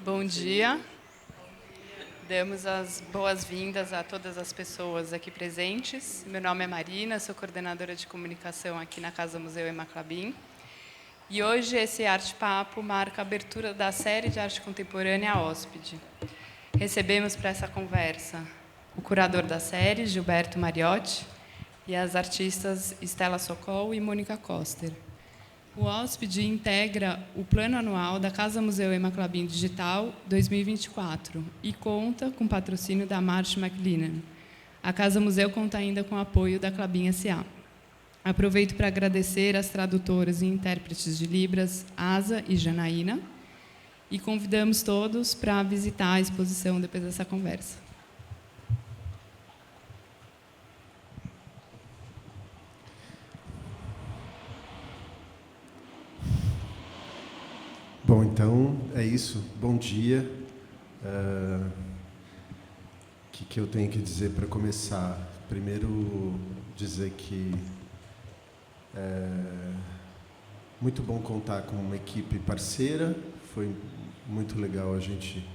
Bom dia. Damos as boas-vindas a todas as pessoas aqui presentes. Meu nome é Marina, sou coordenadora de comunicação aqui na Casa Museu Ema Clabin. E hoje esse Arte Papo marca a abertura da série de arte contemporânea Hóspede. Recebemos para essa conversa o curador da série, Gilberto Mariotti, e as artistas Estela Sokol e Mônica Koster. O Hóspede integra o plano anual da Casa Museu Ema Clabin Digital 2024 e conta com patrocínio da Marsh McLennan. A Casa Museu conta ainda com o apoio da Clabin S.A. Aproveito para agradecer às tradutoras e intérpretes de Libras, Asa e Janaína, e convidamos todos para visitar a exposição depois dessa conversa. Bom, então, é isso. Bom dia. O que eu tenho que dizer para começar? Primeiro, dizer que é muito bom contar com uma equipe parceira. Foi muito legal a gente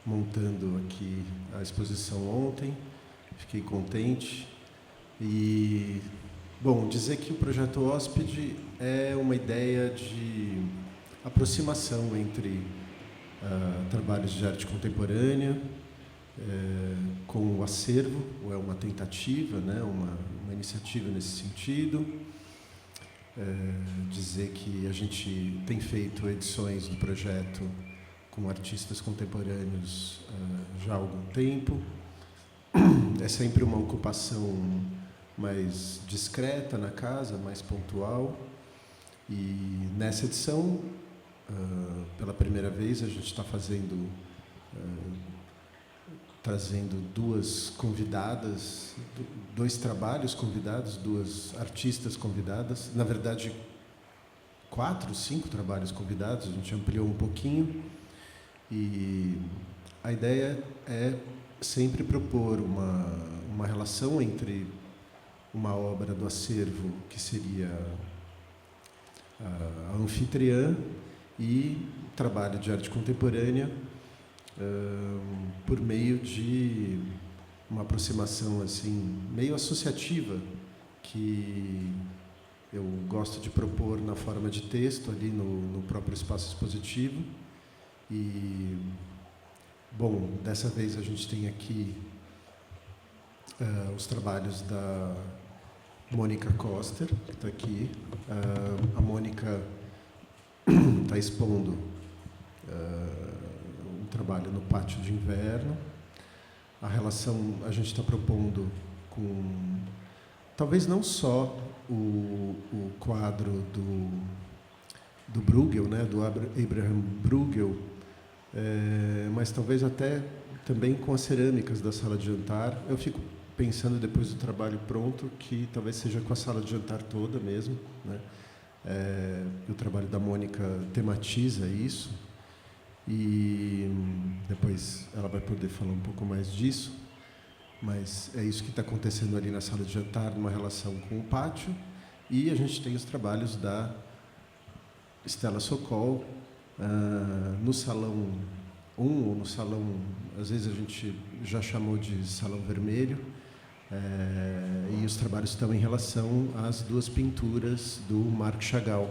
montando aqui a exposição ontem. Fiquei contente. E, bom, dizer que o Projeto Hóspede é uma ideia de aproximação entre trabalhos de arte contemporânea com o acervo, ou é uma tentativa, né, uma iniciativa nesse sentido. Dizer que a gente tem feito edições do projeto com artistas contemporâneos já há algum tempo. É sempre uma ocupação mais discreta na casa, mais pontual. E nessa edição, pela primeira vez, a gente está trazendo duas convidadas, dois trabalhos convidados, duas artistas convidadas, na verdade 4, 5 trabalhos convidados, a gente ampliou um pouquinho, e a ideia é sempre propor uma relação entre uma obra do acervo, que seria a anfitriã, e trabalho de arte contemporânea por meio de uma aproximação assim meio associativa que eu gosto de propor na forma de texto ali no próprio espaço expositivo. E, bom, dessa vez a gente tem aqui os trabalhos da Mônica Koster, que está aqui. A Mônica está expondo um trabalho no Pátio de Inverno. A relação a gente está propondo com, talvez não só o quadro do Bruegel, né, do Abraham Bruegel, mas talvez até também com as cerâmicas da sala de jantar. Eu fico pensando, depois do trabalho pronto, que talvez seja com a sala de jantar toda mesmo, né? O trabalho da Mônica tematiza isso, e depois ela vai poder falar um pouco mais disso, mas é isso que está acontecendo ali na sala de jantar, numa relação com o pátio. E a gente tem os trabalhos da Estela Sokol no salão 1, ou no salão, às vezes a gente já chamou de salão vermelho, e os trabalhos estão em relação às duas pinturas do Marc Chagall,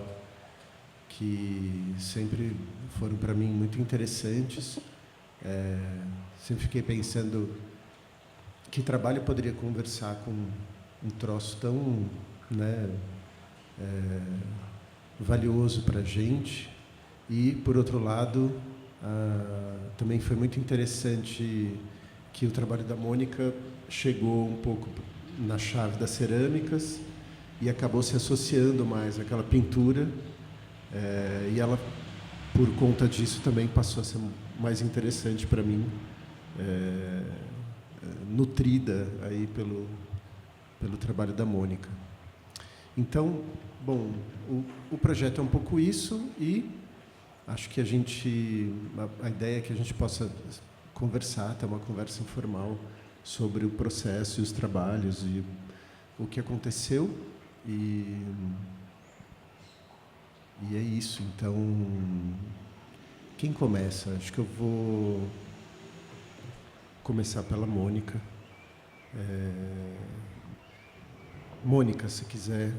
que sempre foram para mim muito interessantes. Sempre fiquei pensando que trabalho poderia conversar com um troço tão, né, valioso para a gente. E, por outro lado, também foi muito interessante que o trabalho da Mônica chegou um pouco na chave das cerâmicas e acabou se associando mais àquela pintura, e ela, por conta disso, também passou a ser mais interessante para mim, nutrida aí pelo trabalho da Mônica. Então, bom, o projeto é um pouco isso, e acho que a ideia é que a gente possa conversar, ter uma conversa informal sobre o processo e os trabalhos e o que aconteceu. E é isso. Então, Quem começa? Acho que eu vou começar pela Mônica. Mônica, se quiser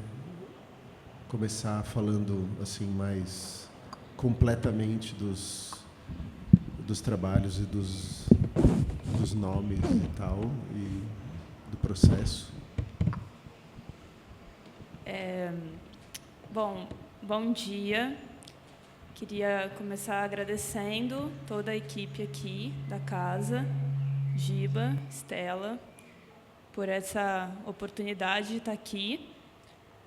começar falando assim mais completamente dos trabalhos e dos nomes e tal, e do processo. Bom dia. Queria começar agradecendo toda a equipe aqui da casa, Giba, Estela, por essa oportunidade de estar aqui.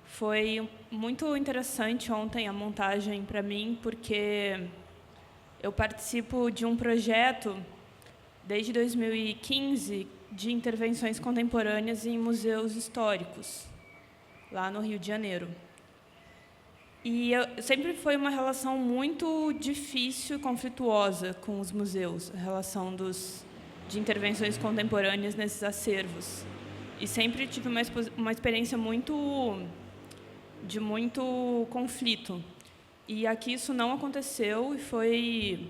Foi muito interessante ontem a montagem para mim, porque eu participo de um projeto desde 2015 de intervenções contemporâneas em museus históricos, lá no Rio de Janeiro. E sempre foi uma relação muito difícil e conflituosa com os museus, a relação de intervenções contemporâneas nesses acervos. E sempre tive uma experiência de muito conflito. E aqui isso não aconteceu e foi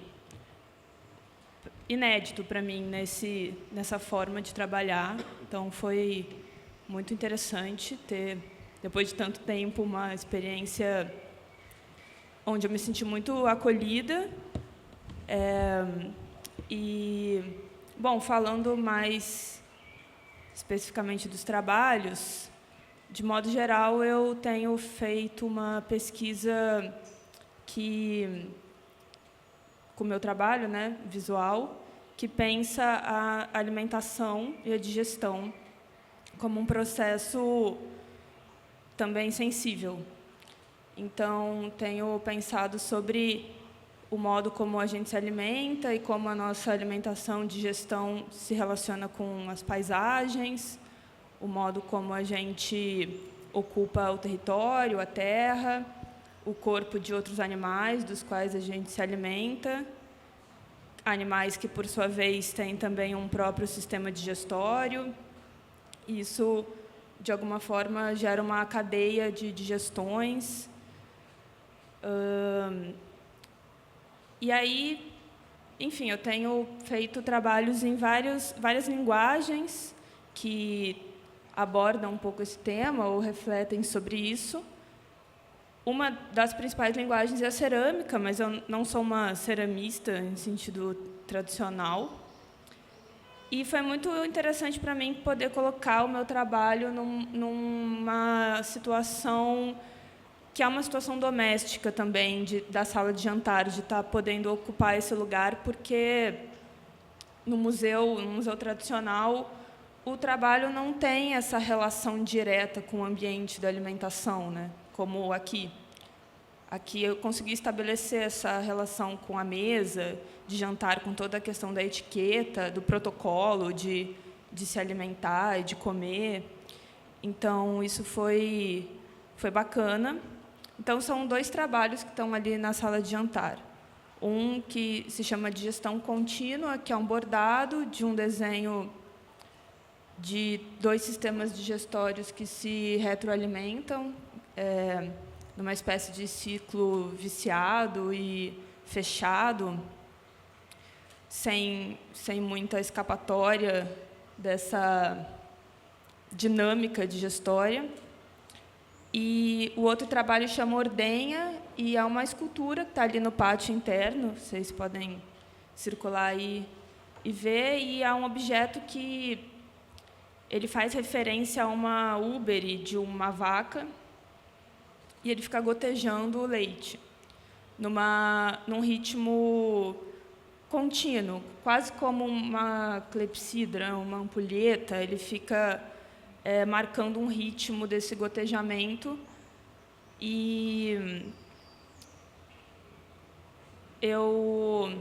inédito para mim nessa forma de trabalhar. Então, foi muito interessante ter, depois de tanto tempo, uma experiência onde eu me senti muito acolhida. Falando mais especificamente dos trabalhos, de modo geral, eu tenho feito uma pesquisa com o meu trabalho, né, visual, que pensa a alimentação e a digestão como um processo também sensível. Então, tenho pensado sobre o modo como a gente se alimenta e como a nossa alimentação e digestão se relaciona com as paisagens, o modo como a gente ocupa o território, a terra, o corpo de outros animais dos quais a gente se alimenta, animais que, por sua vez, têm também um próprio sistema digestório. Isso, de alguma forma, gera uma cadeia de digestões. E aí, enfim, eu tenho feito trabalhos em várias linguagens que abordam um pouco esse tema ou refletem sobre isso. Uma das principais linguagens é a cerâmica, mas eu não sou uma ceramista em sentido tradicional. E foi muito interessante para mim poder colocar o meu trabalho numa situação que é uma situação doméstica também, da sala de jantar, de estar podendo ocupar esse lugar, porque no museu tradicional, o trabalho não tem essa relação direta com o ambiente da alimentação, né? Como aqui. Aqui eu consegui estabelecer essa relação com a mesa de jantar, com toda a questão da etiqueta, do protocolo de se alimentar e de comer. Então, isso foi bacana. Então, são 2 trabalhos que estão ali na sala de jantar. Um que se chama Digestão Contínua, que é um bordado de um desenho de 2 sistemas digestórios que se retroalimentam, numa espécie de ciclo viciado e fechado, sem muita escapatória dessa dinâmica digestória. E o outro trabalho chama Ordenha, e é uma escultura que está ali no pátio interno, vocês podem circular aí e ver, e é um objeto que ele faz referência a uma úbere de uma vaca, e ele fica gotejando o leite, num ritmo contínuo, quase como uma clepsidra, uma ampulheta. Ele fica marcando um ritmo desse gotejamento. E eu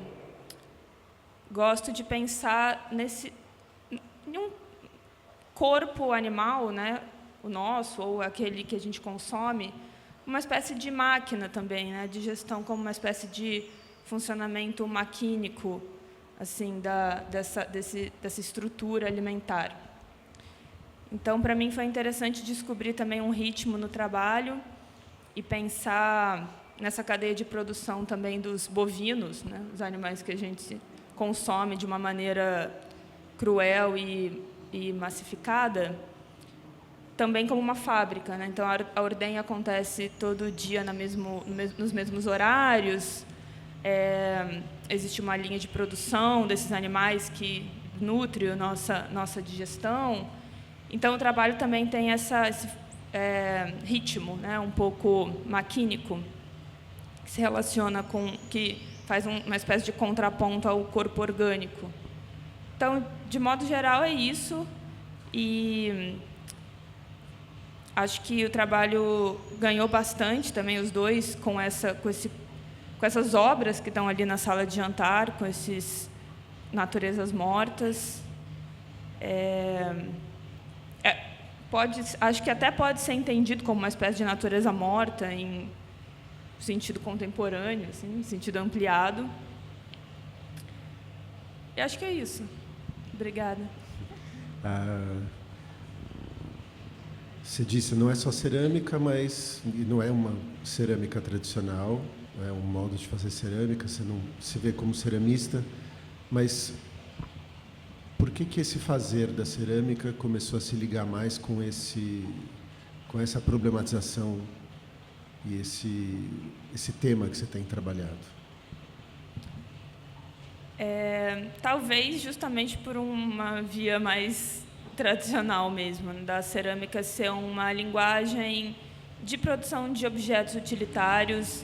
gosto de pensar em um corpo animal, né, o nosso, ou aquele que a gente consome, uma espécie de máquina também, né, de gestão, como uma espécie de funcionamento maquínico, assim, dessa estrutura alimentar. Então, para mim, foi interessante descobrir também um ritmo no trabalho e pensar nessa cadeia de produção também dos bovinos, né, os animais que a gente consome de uma maneira cruel e massificada, também como uma fábrica, né? Então, a ordenha acontece todo dia nos mesmos horários, existe uma linha de produção desses animais que nutre a nossa digestão. Então, o trabalho também tem esse ritmo, né? Um pouco maquínico, que se relaciona que faz uma espécie de contraponto ao corpo orgânico. Então, de modo geral, é isso. E acho que o trabalho ganhou bastante também, os dois, com essas obras que estão ali na sala de jantar, com esses naturezas mortas. Acho que até pode ser entendido como uma espécie de natureza morta, em sentido contemporâneo, assim, em sentido ampliado. E acho que é isso. Obrigada. Você disse, não é só cerâmica, mas não é uma cerâmica tradicional, é um modo de fazer cerâmica, você não se vê como ceramista, mas por que esse fazer da cerâmica começou a se ligar mais com essa problematização e esse tema que você tem trabalhado? Talvez justamente por uma via mais tradicional mesmo, da cerâmica ser uma linguagem de produção de objetos utilitários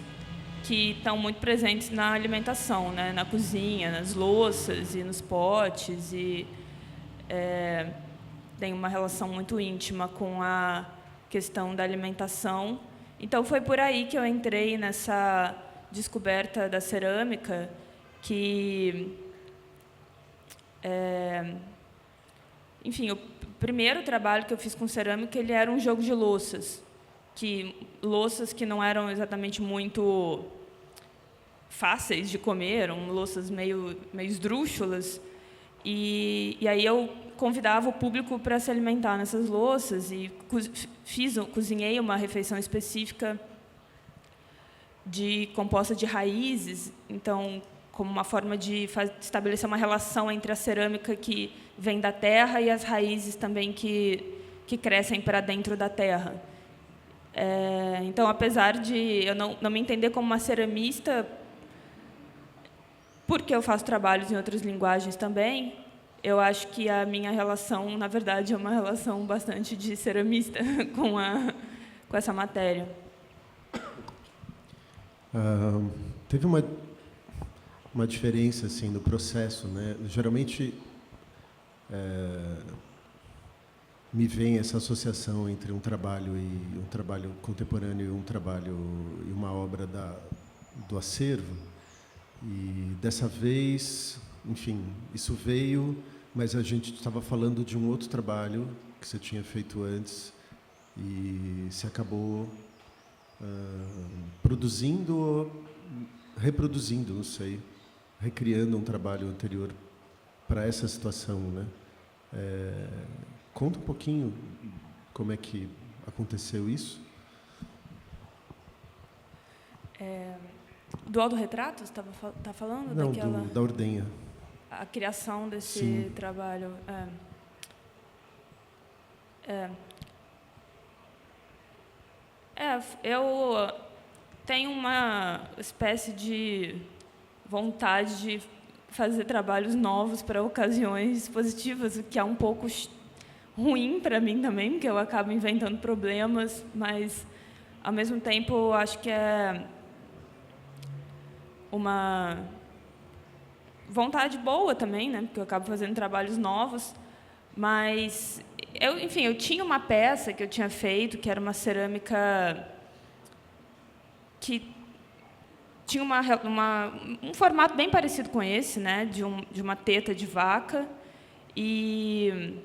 que estão muito presentes na alimentação, né? Na cozinha, nas louças e nos potes, e tem uma relação muito íntima com a questão da alimentação. Então, foi por aí que eu entrei nessa descoberta da cerâmica, que, enfim, o primeiro trabalho que eu fiz com cerâmica, ele era um jogo de louças que não eram exatamente muito fáceis de comer, eram louças meio esdrúxulas, e aí eu convidava o público para se alimentar nessas louças, e cozinhei uma refeição específica composta de raízes, então, como uma forma de estabelecer uma relação entre a cerâmica que vem da terra e as raízes também que crescem para dentro da terra. Então, apesar de eu não me entender como uma ceramista, porque eu faço trabalhos em outras linguagens também, eu acho que a minha relação, na verdade, é uma relação bastante de ceramista com essa matéria. Teve uma diferença assim no processo, né? Geralmente me vem essa associação entre um trabalho contemporâneo e uma obra do acervo, e dessa vez, enfim, isso veio, mas a gente estava falando de um outro trabalho que você tinha feito antes e se acabou reproduzindo, não sei, recriando um trabalho anterior para essa situação, né? Conta um pouquinho como é que aconteceu isso. Do autorretrato, você está falando? Não, da ordenha. A criação desse Sim. trabalho. Eu tenho uma espécie de vontade de fazer trabalhos novos para ocasiões positivas, o que é um pouco ruim para mim também, porque eu acabo inventando problemas, mas, ao mesmo tempo, eu acho que é uma vontade boa também, né? Porque eu acabo fazendo trabalhos novos, mas eu tinha uma peça que eu tinha feito, que era uma cerâmica que tinha um formato bem parecido com esse, né? De uma teta de vaca, e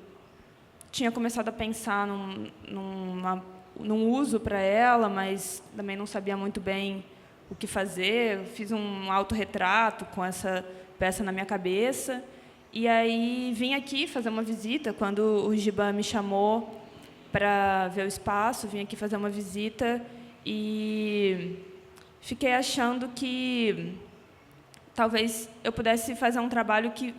tinha começado a pensar num uso para ela, mas também não sabia muito bem o que fazer. Eu fiz um autorretrato com essa peça na minha cabeça, e aí vim aqui fazer uma visita. Quando o Giba me chamou para ver o espaço, vim aqui fazer uma visita e fiquei achando que talvez eu pudesse fazer um trabalho que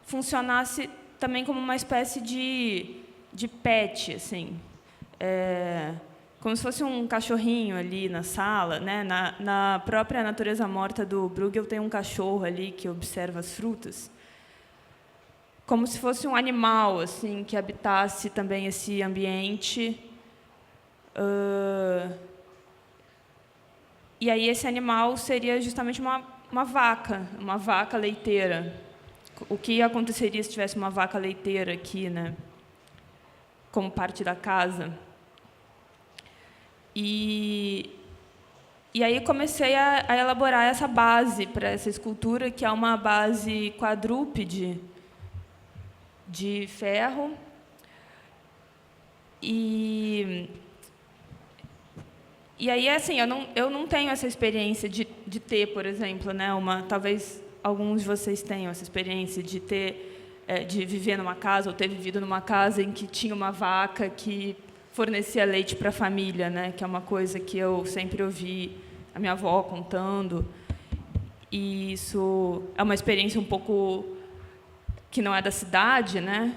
funcionasse também como uma espécie de pet, assim, como se fosse um cachorrinho ali na sala, né? Na própria Natureza Morta do Bruegel tem um cachorro ali que observa as frutas, como se fosse um animal, assim, que habitasse também esse ambiente. E aí esse animal seria justamente uma vaca leiteira. O que aconteceria se tivesse uma vaca leiteira aqui, né? Como parte da casa. E aí comecei a elaborar essa base para essa escultura, que é uma base quadrúpede de ferro. E aí, assim, eu não tenho essa experiência de ter, por exemplo, né, talvez alguns de vocês tenham essa experiência de de viver numa casa, ou ter vivido numa casa em que tinha uma vaca que fornecia leite para a família, né, que é uma coisa que eu sempre ouvi a minha avó contando. E isso é uma experiência um pouco que não é da cidade, né,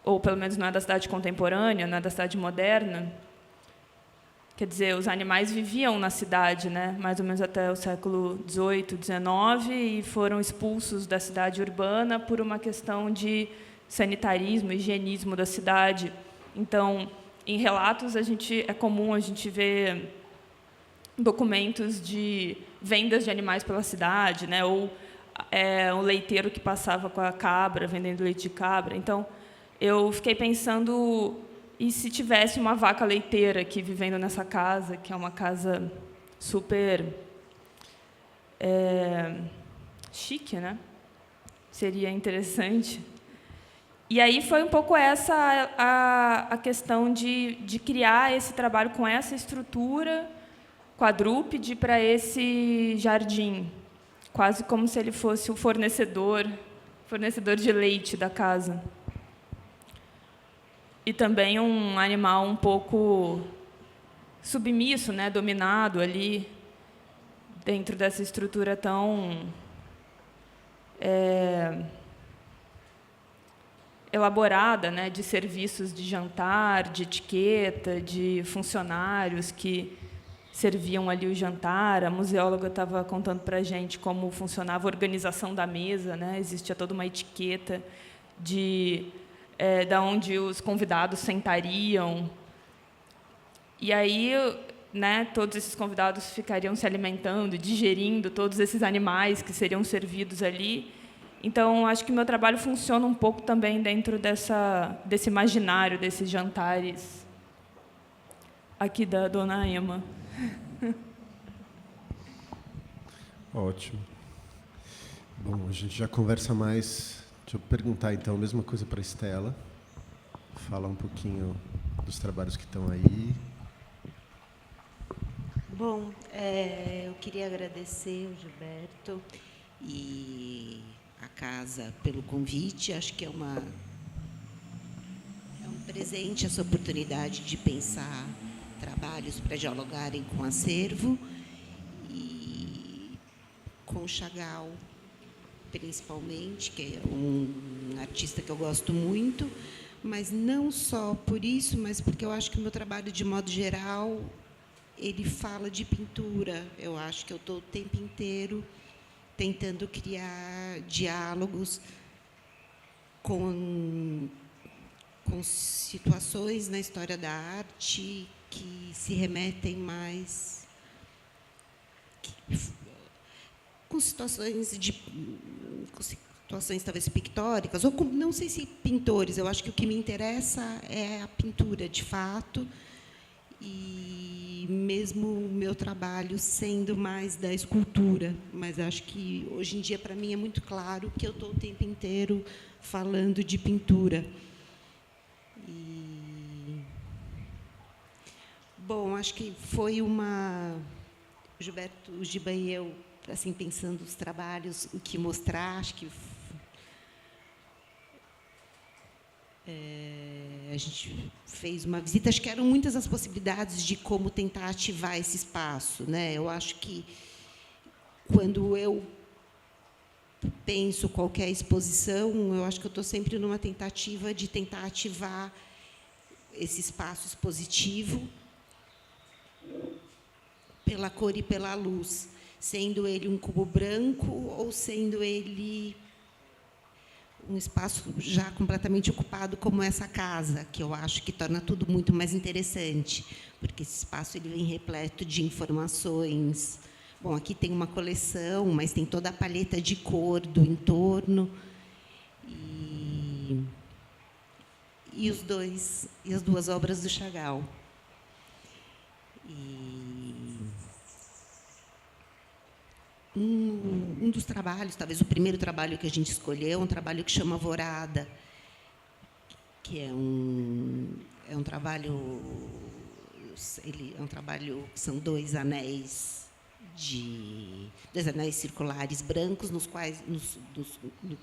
ou pelo menos não é da cidade contemporânea, não é da cidade moderna. Quer dizer, os animais viviam na cidade, né, mais ou menos até o século XVIII, XIX, e foram expulsos da cidade urbana por uma questão de sanitarismo, higienismo da cidade. Então, em relatos, é comum a gente ver documentos de vendas de animais pela cidade, né, ou um leiteiro que passava com a cabra, vendendo leite de cabra. Então, eu fiquei pensando, e se tivesse uma vaca leiteira aqui vivendo nessa casa, que é uma casa super chique, né? Seria interessante. E aí foi um pouco essa a questão de criar esse trabalho com essa estrutura quadrúpede para esse jardim, quase como se ele fosse o fornecedor de leite da casa. E também um animal um pouco submisso, né, dominado ali, dentro dessa estrutura tão elaborada, né, de serviços de jantar, de etiqueta, de funcionários que serviam ali o jantar. A museóloga estava contando para a gente como funcionava a organização da mesa, né? Existia toda uma etiqueta da onde os convidados sentariam. E aí, né, todos esses convidados ficariam se alimentando, digerindo todos esses animais que seriam servidos ali. Então, acho que meu trabalho funciona um pouco também dentro desse imaginário, desses jantares aqui da Dona Ema. Ótimo. Bom, a gente já conversa mais. Deixa eu perguntar, então, a mesma coisa para a Estela. Falar um pouquinho dos trabalhos que estão aí. Bom, eu queria agradecer o Gilberto e a casa pelo convite. Acho que é um presente essa oportunidade de pensar trabalhos para dialogarem com o acervo e com o Chagall, principalmente, que é um artista que eu gosto muito, mas não só por isso, mas porque eu acho que o meu trabalho, de modo geral, ele fala de pintura. Eu acho que eu estou o tempo inteiro tentando criar diálogos com situações na história da arte que se remetem mais com situações talvez pictóricas, ou não sei se pintores. Eu acho que o que me interessa é a pintura, de fato, e mesmo o meu trabalho sendo mais da escultura. Mas acho que, hoje em dia, para mim, é muito claro que eu estou o tempo inteiro falando de pintura. Bom, acho que foi o Gilberto, o Giba e eu, assim, pensando os trabalhos, o que mostrar, acho que a a gente fez uma visita, acho que eram muitas as possibilidades de como tentar ativar esse espaço, né? Eu acho que, quando eu penso qualquer exposição, eu acho que eu estou sempre numa tentativa de tentar ativar esse espaço expositivo pela cor e pela luz, sendo ele um cubo branco ou sendo ele um espaço já completamente ocupado, como essa casa, que eu acho que torna tudo muito mais interessante, porque esse espaço ele vem repleto de informações. Bom, aqui tem uma coleção, mas tem toda a paleta de cor do entorno. E as duas obras do Chagall. Um dos trabalhos, talvez o primeiro trabalho que a gente escolheu, é um trabalho que chama Alvorada, que é um trabalho, são dois anéis circulares brancos, no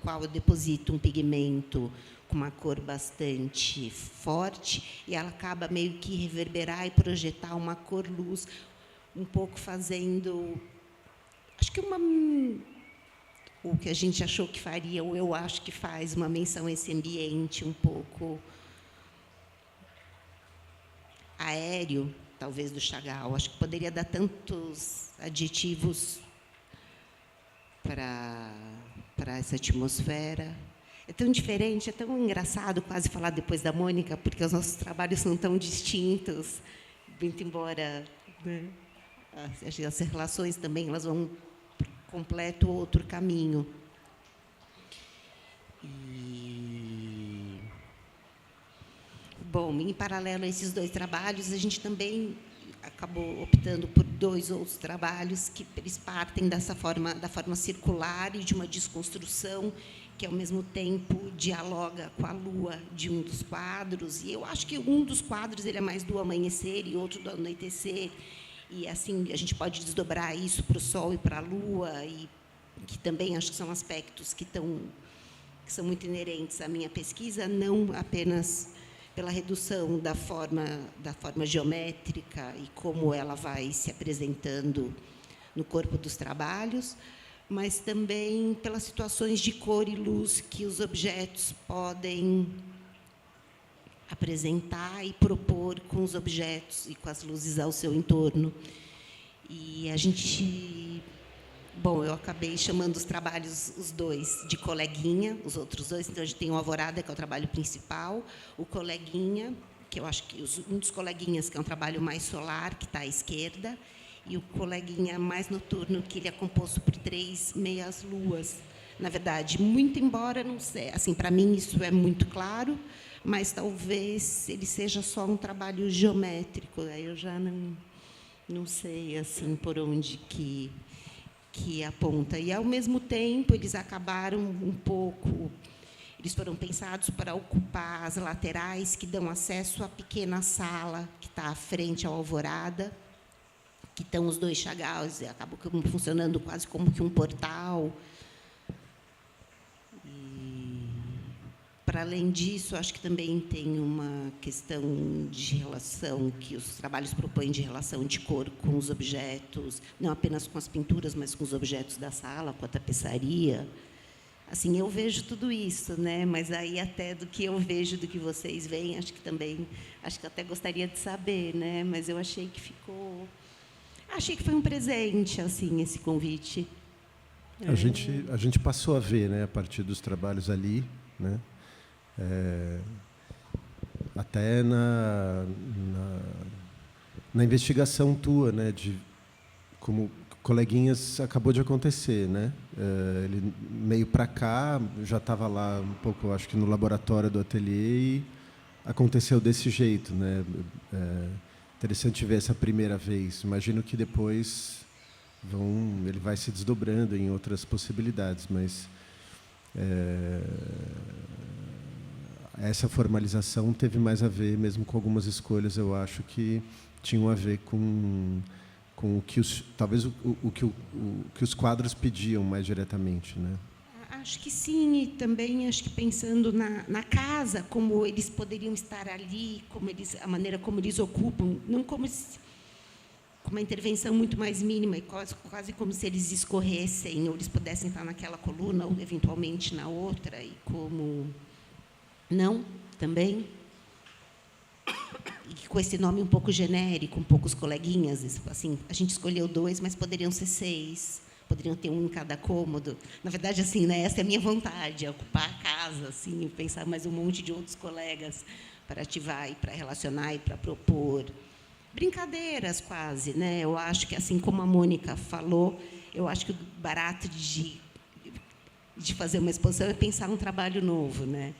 qual eu deposito um pigmento com uma cor bastante forte, e ela acaba meio que reverberar e projetar uma cor-luz, um pouco fazendo, acho que o que a gente achou que faria, ou eu acho que faz, uma menção a esse ambiente um pouco aéreo, talvez, do Chagall. Acho que poderia dar tantos adjetivos para essa atmosfera. É tão diferente, é tão engraçado quase falar depois da Mônica, porque os nossos trabalhos são tão distintos, muito embora, né, as relações também elas vão para um completo outro caminho. Bom, em paralelo a esses dois trabalhos, a gente também acabou optando por dois outros trabalhos que eles partem da forma circular e de uma desconstrução que, ao mesmo tempo, dialoga com a lua de um dos quadros. E eu acho que um dos quadros ele é mais do amanhecer e outro do anoitecer. E, assim, a gente pode desdobrar isso para o sol e para a lua, e que também acho que são aspectos que são muito inerentes à minha pesquisa, não apenas pela redução da forma geométrica e como ela vai se apresentando no corpo dos trabalhos, mas também pelas situações de cor e luz que os objetos podem apresentar e propor com os objetos e com as luzes ao seu entorno. E a gente... Bom, eu acabei chamando os trabalhos, os dois, de coleguinha, os outros dois. Então, a gente tem o Alvorada, que é o trabalho principal, o Coleguinha, que eu acho que um dos coleguinhas, que é um trabalho mais solar, que está à esquerda, e o Coleguinha mais noturno, que ele é composto por 3 meias-luas. Na verdade, muito embora, não sei, assim, para mim isso é muito claro, mas talvez ele seja só um trabalho geométrico. Aí eu já não sei assim por onde que aponta. E, ao mesmo tempo, eles acabaram um pouco... Eles foram pensados para ocupar as laterais que dão acesso à pequena sala que está à frente ao Alvorada, que estão os dois Chagalls, e acabam funcionando quase como que um portal. Para além disso, acho que também tem uma questão de relação que os trabalhos propõem, de relação de cor com os objetos, não apenas com as pinturas, mas com os objetos da sala, com a tapeçaria. Assim, eu vejo tudo isso, né? Mas aí até do que eu vejo, do que vocês veem, acho que até gostaria de saber, né? Mas eu achei que foi um presente, assim, esse convite. A gente passou a ver, né, a partir dos trabalhos ali, né? Até na investigação tua, né, de como Coleguinhas acabou de acontecer, né? Ele meio para cá, já estava lá um pouco, acho que no laboratório do ateliê, e aconteceu desse jeito, né? Interessante ver essa primeira vez. Imagino que depois ele vai se desdobrando em outras possibilidades, mas essa formalização teve mais a ver, mesmo com algumas escolhas, eu acho que tinham a ver com o que talvez o que os quadros pediam mais diretamente, né? acho que sim, e também acho que pensando na casa, como eles poderiam estar ali, a maneira como eles ocupam, não como com uma intervenção muito mais mínima, e quase como se eles escorressem, ou eles pudessem estar naquela coluna, ou eventualmente na outra, e como... Não, também? E com esse nome um pouco genérico, um pouco os coleguinhas, assim, a gente escolheu 2, mas poderiam ser 6, poderiam ter um em cada cômodo. Na verdade, assim, né, essa é a minha vontade, é ocupar a casa, assim, pensar mais um monte de outros colegas para ativar e para relacionar e para propor. Brincadeiras, quase, né? Eu acho que, assim como a Mônica falou, eu acho que o barato de fazer uma exposição é pensar um trabalho novo, né?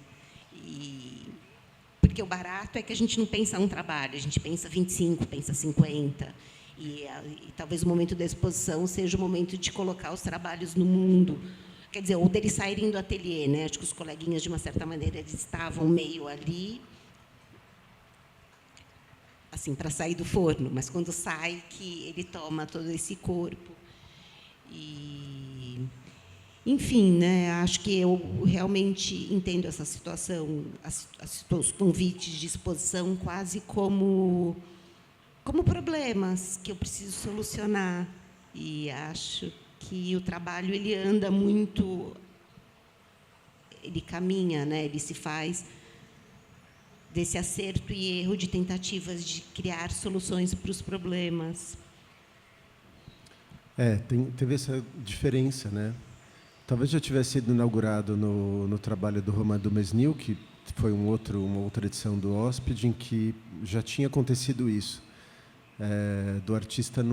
Porque o barato é que a gente não pensa um trabalho, a gente pensa 25, pensa 50. E talvez o momento da exposição seja o momento de colocar os trabalhos no mundo. Quer dizer, ou deles saírem do ateliê, né? Acho que os coleguinhas, de uma certa maneira, eles estavam meio ali, assim, para sair do forno, mas quando sai, que ele toma todo esse corpo. E, enfim, né, acho que eu realmente entendo essa situação, os convites de exposição quase como problemas que eu preciso solucionar. E acho que o trabalho ele anda muito, ele caminha, né, ele se faz desse acerto e erro de tentativas de criar soluções para os problemas. Teve essa diferença, né? Talvez já tivesse sido inaugurado no trabalho do Romain Dumesnil, que foi uma outra edição do Hóspede, em que já tinha acontecido isso, do artista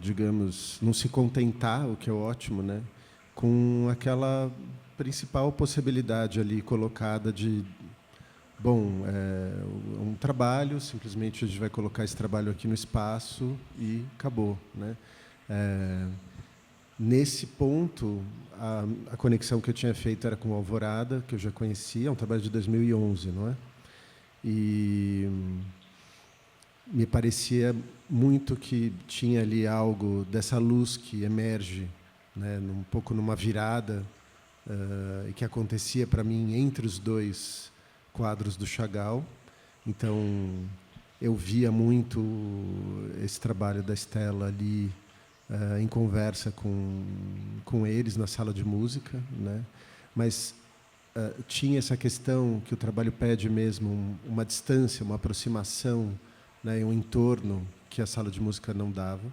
digamos, não se contentar, o que é ótimo, né, com aquela principal possibilidade ali colocada de, bom, um trabalho, simplesmente a gente vai colocar esse trabalho aqui no espaço e acabou, né? Nesse ponto, a conexão que eu tinha feito era com o Alvorada, que eu já conhecia, é um trabalho de 2011, não é? E me parecia muito que tinha ali algo dessa luz que emerge, né, um pouco numa virada, e que acontecia para mim entre os 2 quadros do Chagall. Então, eu via muito esse trabalho da Stella ali, em conversa com eles na sala de música, né? Mas tinha essa questão que o trabalho pede mesmo uma distância, uma aproximação, né, um entorno que a sala de música não dava.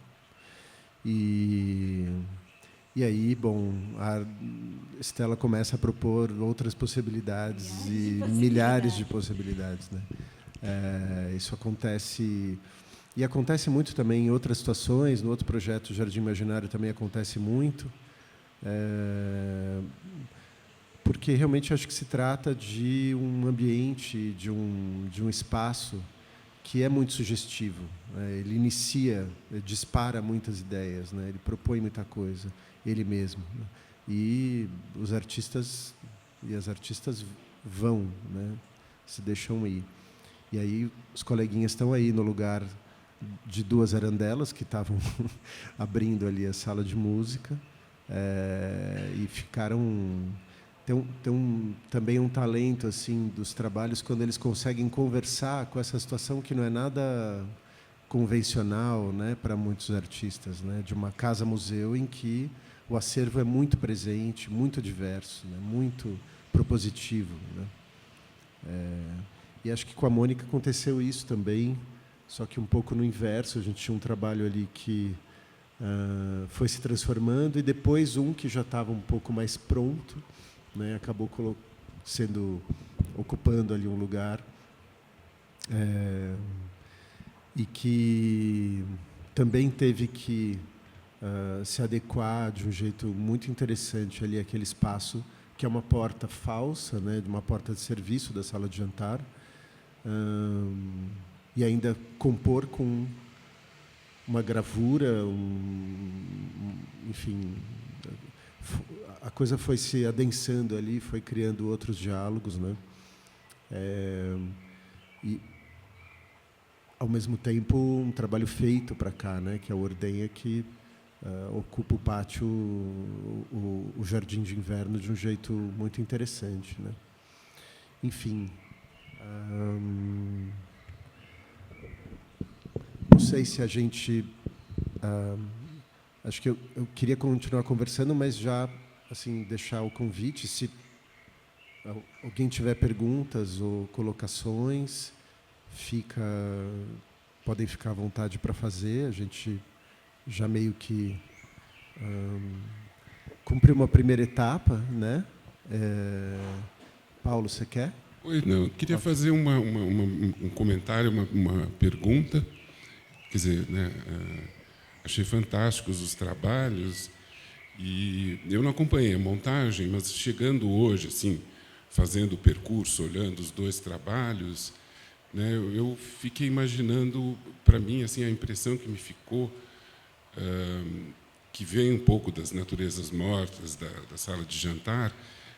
E aí, bom, a Stella começa a propor outras possibilidades e milhares de possibilidades, né? Isso acontece, e acontece muito também em outras situações. No outro projeto, Jardim Imaginário, também acontece muito, porque realmente acho que se trata de um ambiente, de um espaço que é muito sugestivo, né? Ele inicia, dispara muitas ideias, né? Ele propõe muita coisa, ele mesmo, né? E os artistas e as artistas vão, né? Se deixam ir. E aí os coleguinhas estão aí no lugar de 2 arandelas que estavam abrindo ali a sala de música, e ficaram... Tem também um talento assim dos trabalhos quando eles conseguem conversar com essa situação que não é nada convencional, né, para muitos artistas, né, de uma casa-museu em que o acervo é muito presente, muito diverso, né, muito propositivo, né. E acho que com a Mônica aconteceu isso também, só que um pouco no inverso. A gente tinha um trabalho ali que foi se transformando, e depois que já estava um pouco mais pronto, né, acabou ocupando ali um lugar, e que também teve que se adequar de um jeito muito interessante ali àquele espaço, que é uma porta falsa, né, de uma porta de serviço da sala de jantar, e ainda compor com uma gravura, enfim, a coisa foi se adensando ali, foi criando outros diálogos, né? E, ao mesmo tempo, um trabalho feito para cá, né? Que é a Ordenha, que ocupa o pátio, o jardim de inverno de um jeito muito interessante, né? Enfim, não sei se a gente... acho que eu queria continuar conversando, mas já assim, deixar o convite. Se alguém tiver perguntas ou colocações, podem ficar à vontade para fazer. A gente já meio que cumpriu uma primeira etapa, né? Paulo, você quer? Oi, não. Eu queria fazer um comentário, uma pergunta. Quer dizer, né, achei fantásticos os trabalhos e eu não acompanhei a montagem, mas chegando hoje, assim, fazendo o percurso, olhando os dois trabalhos, né, eu fiquei imaginando, para mim, assim, a impressão que me ficou, que vem um pouco das naturezas mortas da sala de jantar,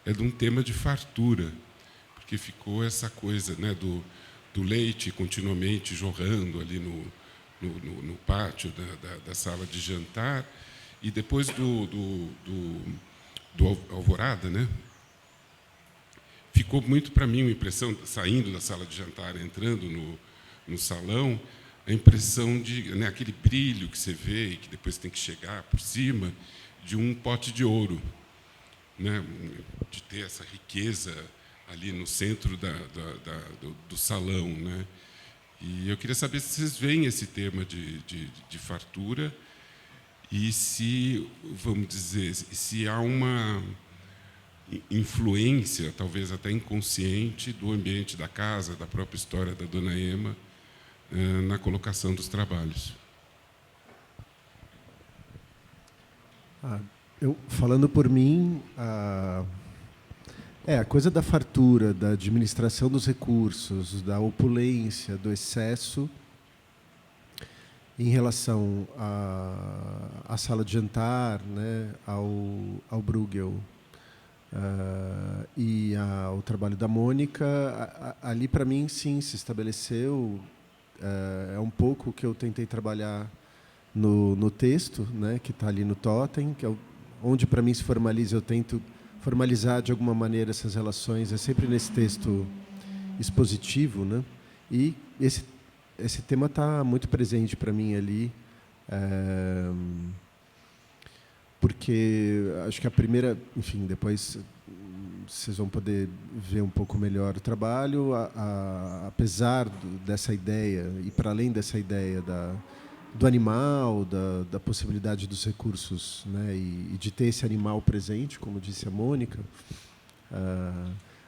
é de um tema de fartura, porque ficou essa coisa, né, do leite continuamente jorrando ali no pátio da sala de jantar, e depois do Alvorada, né? Ficou muito para mim uma impressão, saindo da sala de jantar, entrando no salão, a impressão de, né, aquele brilho que você vê e que depois tem que chegar por cima de um pote de ouro, né? De ter essa riqueza ali no centro do salão, né? E eu queria saber se vocês veem esse tema de fartura e se, vamos dizer, se há uma influência, talvez até inconsciente, do ambiente da casa, da própria história da Dona Ema, na colocação dos trabalhos. Falando por mim, a coisa da fartura, da administração dos recursos, da opulência, do excesso, em relação à sala de jantar, né, ao Bruegel e ao trabalho da Mônica, ali, para mim, sim, se estabeleceu. É um pouco o que eu tentei trabalhar no texto, né, que está ali no Totem, que é onde, para mim, se formaliza. Eu tento formalizar de alguma maneira essas relações, é sempre nesse texto expositivo, né? E esse tema está muito presente para mim ali, porque acho que a primeira, enfim, depois vocês vão poder ver um pouco melhor o trabalho, apesar dessa ideia, e para além dessa ideia do animal, da possibilidade dos recursos, né, e de ter esse animal presente, como disse a Mônica,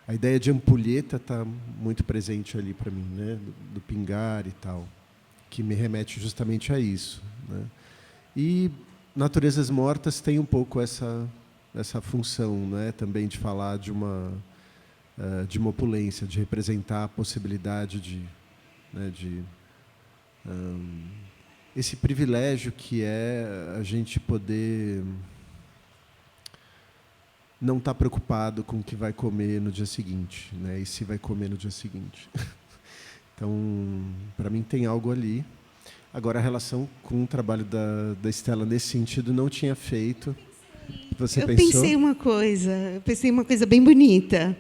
a ideia de ampulheta está muito presente ali para mim, né, do pingar e tal, que me remete justamente a isso, né. E Naturezas Mortas tem um pouco essa função, né, também de falar de uma opulência, de representar a possibilidade esse privilégio que é a gente poder não estar preocupado com o que vai comer no dia seguinte, né? E se vai comer no dia seguinte. Então, para mim, tem algo ali. Agora, a relação com o trabalho da Estela nesse sentido não tinha feito. Você eu pensou? Pensei uma coisa bem bonita.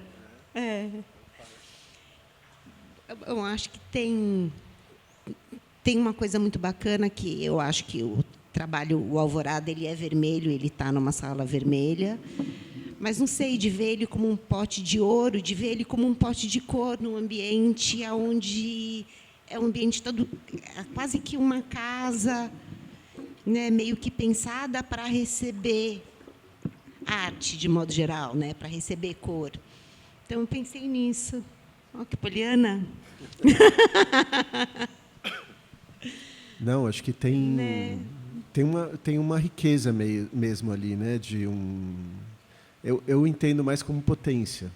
Eu acho que tem uma coisa muito bacana, que eu acho que o Alvorada, ele é vermelho, ele está numa sala vermelha, mas não sei, de ver ele como um pote de ouro, de ver ele como um pote de cor num ambiente onde é um ambiente todo, quase que uma casa, né, meio que pensada para receber arte, de modo geral, né, para receber cor. Então, eu pensei nisso. Olha que poliana. Não, acho que tem uma riqueza mesmo ali, né? Eu entendo mais como potência,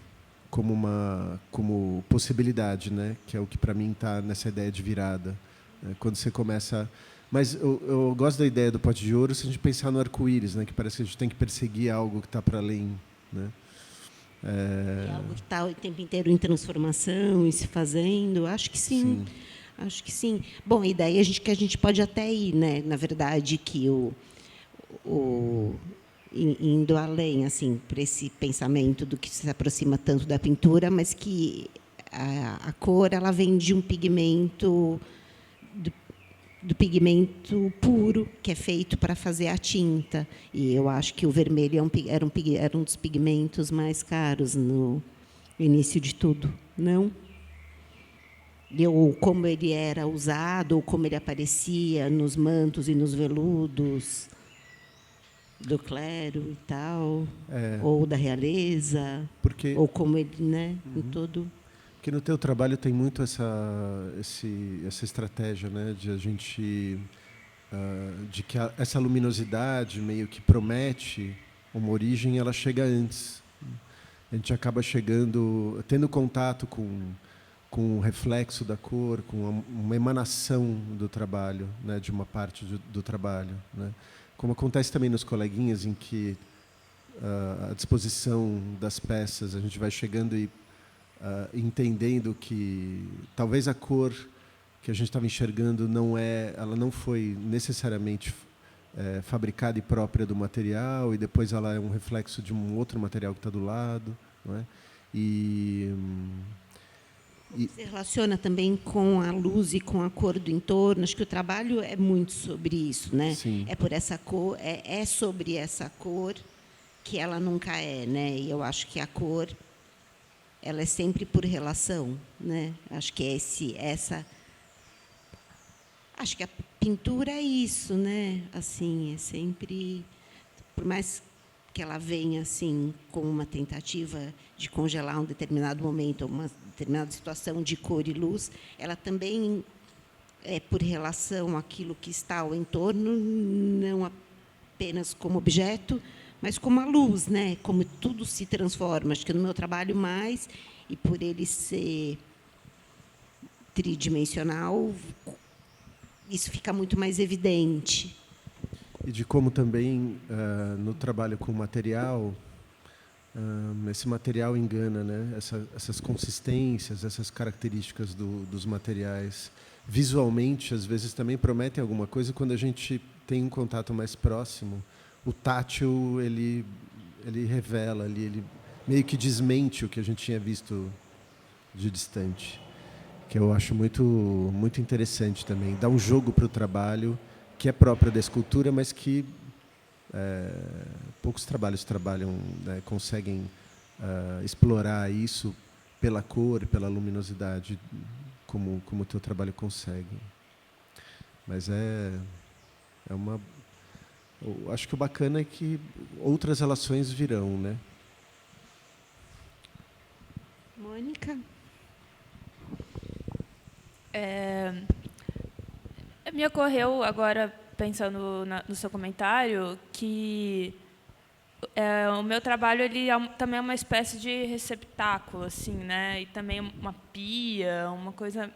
como possibilidade, né? Que é o que para mim está nessa ideia de virada, né? Quando você começa. Mas eu gosto da ideia do pote de ouro se a gente pensar no arco-íris, né? Que parece que a gente tem que perseguir algo que está para além, né? É algo que está o tempo inteiro em transformação e se fazendo. Acho que sim. Acho que sim. Bom, e daí que a gente pode até ir, né? Na verdade, que indo além, assim, para esse pensamento do que se aproxima tanto da pintura, mas que a cor ela vem de um pigmento do pigmento puro que é feito para fazer a tinta. E eu acho que o vermelho era um dos pigmentos mais caros no início de tudo, não? Ou como ele era usado, ou como ele aparecia nos mantos e nos veludos do clero e tal, ou da realeza, Porque, ou como ele, né, em todo. porque no teu trabalho tem muito essa estratégia, né, de a gente de que essa luminosidade meio que promete uma origem, ela chega antes. A gente acaba chegando, tendo contato com o reflexo da cor, com uma emanação do trabalho, né, de uma parte do trabalho, né? Como acontece também nos coleguinhas, em que a disposição das peças, a gente vai chegando e entendendo que talvez a cor que a gente estava enxergando ela não foi necessariamente fabricada e própria do material, e depois ela é um reflexo de um outro material que está do lado, não é? Se relaciona também com a luz e com a cor do entorno. Acho que o trabalho é muito sobre isso, né? Sim. É por essa cor, é sobre essa cor que ela nunca é, né? E eu acho que a cor ela é sempre por relação, né? Acho que acho que a pintura é isso, né? Assim, é sempre, por mais que ela venha assim com uma tentativa de congelar um determinado momento, uma determinada situação de cor e luz, ela também é por relação àquilo que está ao entorno, não apenas como objeto, mas como a luz, né? Como tudo se transforma. Acho que no meu trabalho mais, e por ele ser tridimensional, isso fica muito mais evidente. E de como também, no trabalho com material, esse material engana, né? Essas consistências, essas características dos materiais. Visualmente, às vezes, também prometem alguma coisa. Quando a gente tem um contato mais próximo, o tátil, ele revela, ele meio que desmente o que a gente tinha visto de distante. Que eu acho muito, muito interessante também. Dá um jogo para o trabalho, que é próprio da escultura, mas que poucos trabalhos né, conseguem explorar isso pela cor, pela luminosidade, como o teu trabalho consegue. Mas eu acho que o bacana é que outras relações virão, né? Mônica? Me ocorreu agora, pensando no seu comentário, que o meu trabalho ele também é uma espécie de receptáculo, assim, né? E também uma pia, uma coisa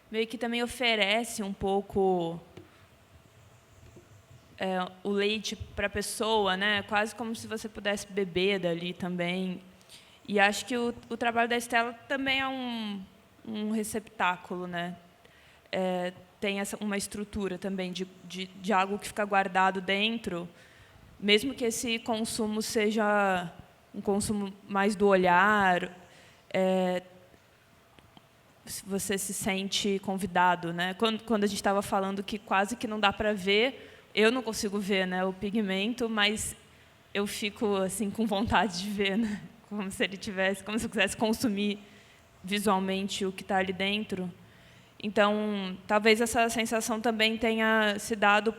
meio que também oferece um pouco o leite para a pessoa, né? Quase como se você pudesse beber dali também. E acho que o trabalho da Estela também é um receptáculo, né? Tem uma estrutura também de algo que fica guardado dentro, mesmo que esse consumo seja um consumo mais do olhar, você se sente convidado, né? Quando a gente estava falando que quase que não dá para ver, eu não consigo ver, né, o pigmento, mas eu fico assim com vontade de ver, né? Como se eu quisesse consumir visualmente o que está ali dentro. Então, talvez essa sensação também tenha se dado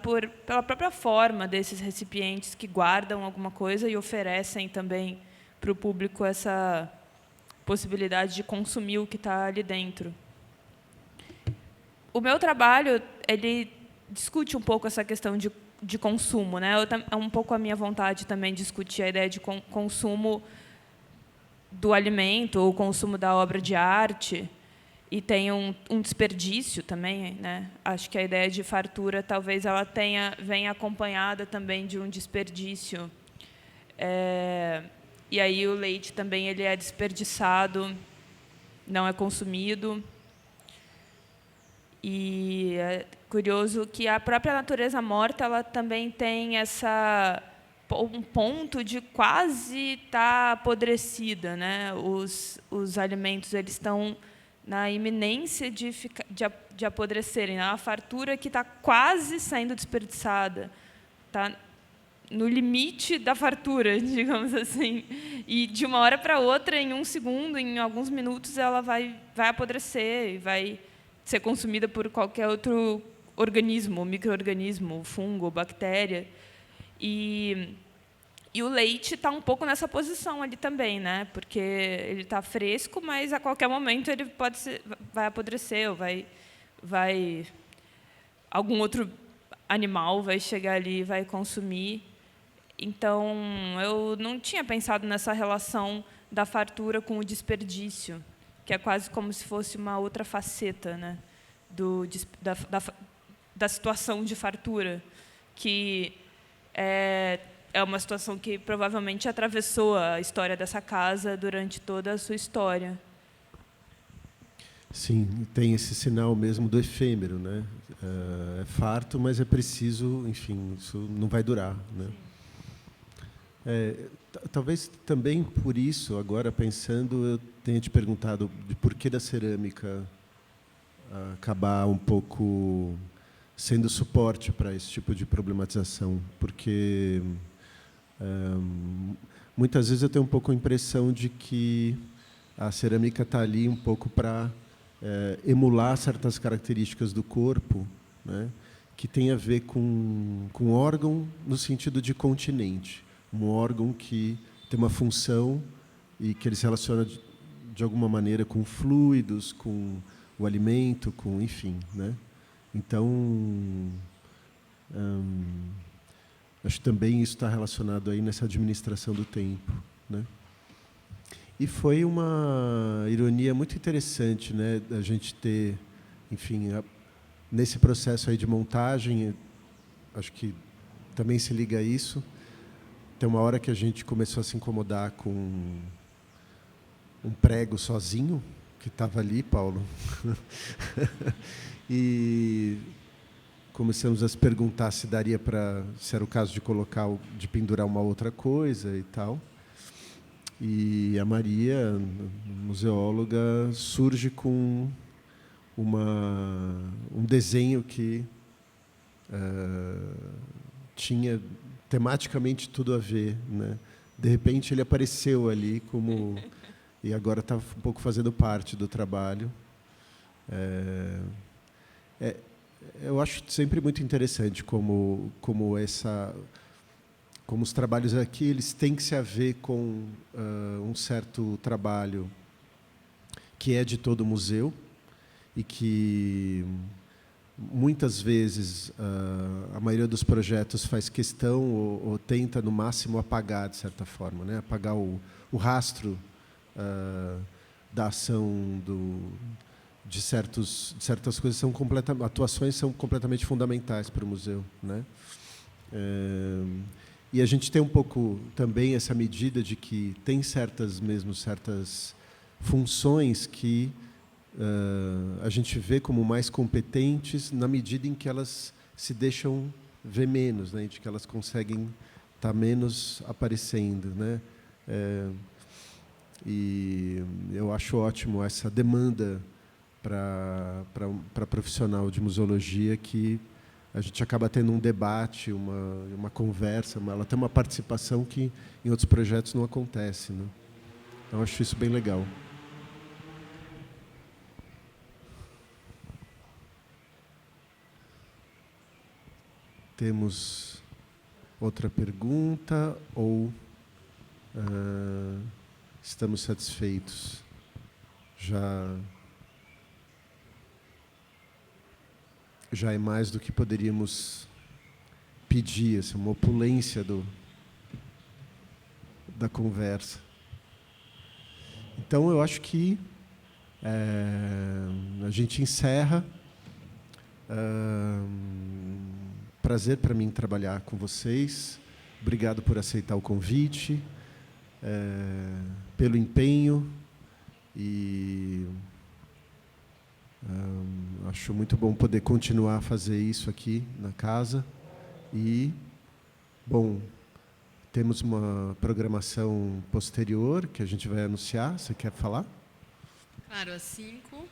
pela própria forma desses recipientes que guardam alguma coisa e oferecem também para o público essa possibilidade de consumir o que está ali dentro. O meu trabalho ele discute um pouco essa questão de consumo, né? É um pouco a minha vontade também discutir a ideia de consumo do alimento ou consumo da obra de arte. E tem um desperdício também, né? Acho que a ideia de fartura talvez ela venha acompanhada também de um desperdício. E aí o leite também ele é desperdiçado, não é consumido. E curioso que a própria natureza morta ela também tem um ponto de quase estar apodrecida, né? Os alimentos eles estão na iminência de apodrecerem, a fartura que está quase sendo desperdiçada, está no limite da fartura, digamos assim, e de uma hora para outra, em um segundo, em alguns minutos, ela vai apodrecer e vai ser consumida por qualquer outro organismo, micro-organismo, fungo, bactéria. E o leite está um pouco nessa posição ali também, né? Porque ele está fresco, mas a qualquer momento ele vai apodrecer, ou algum outro animal vai chegar ali e vai consumir. Então, eu não tinha pensado nessa relação da fartura com o desperdício, que é quase como se fosse uma outra faceta, né, da situação de fartura, que é uma situação que provavelmente atravessou a história dessa casa durante toda a sua história. Sim, tem esse sinal mesmo do efêmero, né? É farto, mas é preciso, enfim, isso não vai durar, né? Talvez também por isso, agora pensando, eu tenha te perguntado de por que da cerâmica acabar um pouco sendo suporte para esse tipo de problematização, porque muitas vezes eu tenho um pouco a impressão de que a cerâmica está ali um pouco para emular certas características do corpo, né, que tem a ver com órgão no sentido de continente. Um órgão que tem uma função e que ele se relaciona de alguma maneira com fluidos, com o alimento, com, enfim, né? Então, acho que também isso está relacionado aí nessa administração do tempo, né? E foi uma ironia muito interessante, né, a gente ter, enfim, nesse processo aí de montagem, acho que também se liga a isso. Tem uma hora que a gente começou a se incomodar com um prego sozinho, que estava ali, Paulo. E começamos a se perguntar se era o caso de pendurar uma outra coisa e tal. E a Maria, museóloga, surge com um desenho que tinha tematicamente tudo a ver, né? De repente ele apareceu ali e agora está um pouco fazendo parte do trabalho. Eu acho sempre muito interessante como os trabalhos aqui eles têm que se haver com um certo trabalho que é de todo o museu e que muitas vezes a maioria dos projetos faz questão ou tenta no máximo apagar de certa forma, né? Apagar o rastro da ação de certas coisas atuações são completamente fundamentais para o museu, né? E a gente tem um pouco também essa medida de que tem certas funções que a gente vê como mais competentes na medida em que elas se deixam ver menos, né, de que elas conseguem estar menos aparecendo, né? E eu acho ótimo essa demanda para profissional de museologia, que a gente acaba tendo um debate, uma conversa, ela tem uma participação que em outros projetos não acontece, né? Eu acho isso bem legal. Temos outra pergunta ou estamos satisfeitos? Já é mais do que poderíamos pedir, assim, uma opulência da conversa. Então, eu acho que a gente encerra. Prazer para mim trabalhar com vocês. Obrigado por aceitar o convite, pelo empenho e Acho muito bom poder continuar a fazer isso aqui na casa. E, bom, temos uma programação posterior que a gente vai anunciar. Você quer falar? Claro, às 5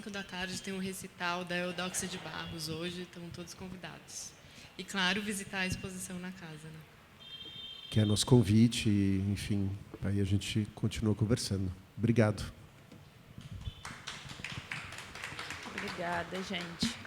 da tarde tem um recital da Eudóxia de Barros hoje, estão todos convidados. E, claro, visitar a exposição na casa, né? Que é nosso convite, e, enfim, aí a gente continua conversando. Obrigado. Obrigada, gente.